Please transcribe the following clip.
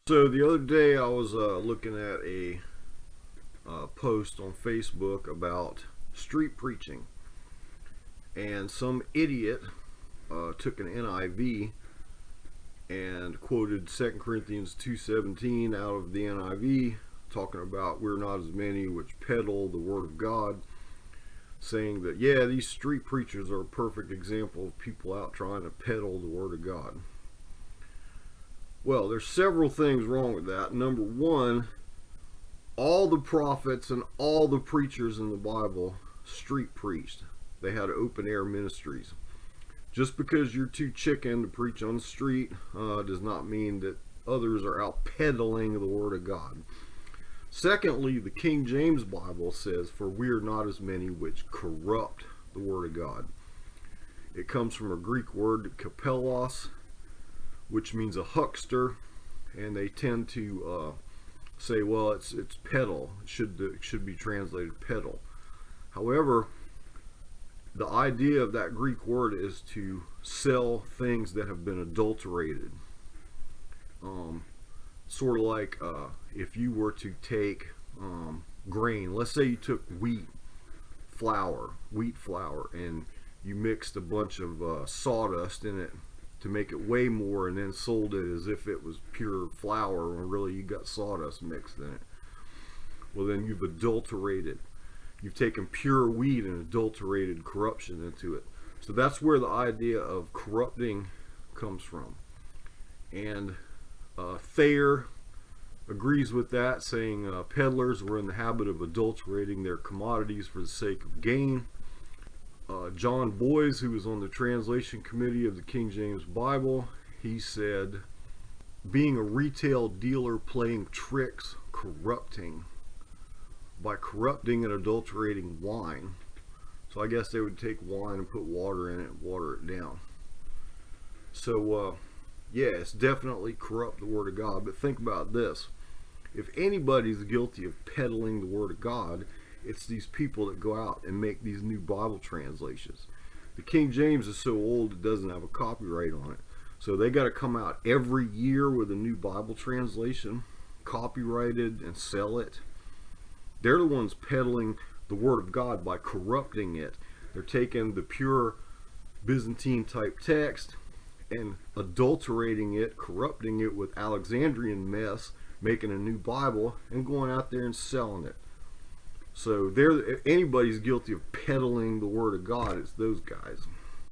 So the other day I was looking at a post on Facebook about street preaching, and some idiot took an NIV and quoted 2 Corinthians 2:17 out of the NIV, talking about we're not as many which peddle the word of God, saying that yeah, these street preachers are a perfect example of people out trying to peddle the word of God. Well, there's several things wrong with that. Number one, all the prophets and all the preachers in the Bible street preached. They had open air ministries. Just because you're too chicken to preach on the street does not mean that others are out peddling the word of God. Secondly, the King James Bible says, for we are not as many which corrupt the word of God. It comes from a Greek word, kapelos, which means a huckster, and they tend to say, well, it's peddle. It should be translated peddle. However, the idea of that Greek word is to sell things that have been adulterated. Sort of like if you were to take grain. Let's say you took wheat flour, and you mixed a bunch of sawdust in it to make it weigh more, and then sold it as if it was pure flour when really you got sawdust mixed in it. Well, then you've adulterated. You've taken pure wheat and adulterated corruption into it. So that's where the idea of corrupting comes from. And Thayer agrees with that, saying peddlers were in the habit of adulterating their commodities for the sake of gain. John Boyes, who was on the translation committee of the King James Bible, he said, being a retail dealer playing tricks, by corrupting and adulterating wine. So I guess they would take wine and put water in it and water it down. So yeah, it's definitely corrupt the word of God. But think about this. If anybody's guilty of peddling the word of God, it's these people that go out and make these new Bible translations. The King James is so old it doesn't have a copyright on it. So they got to come out every year with a new Bible translation, copyrighted, and sell it. They're the ones peddling the word of God by corrupting it. They're taking the pure Byzantine type text and adulterating it, corrupting it with Alexandrian mess, making a new Bible and going out there and selling it. So if anybody's guilty of peddling the word of God, it's those guys.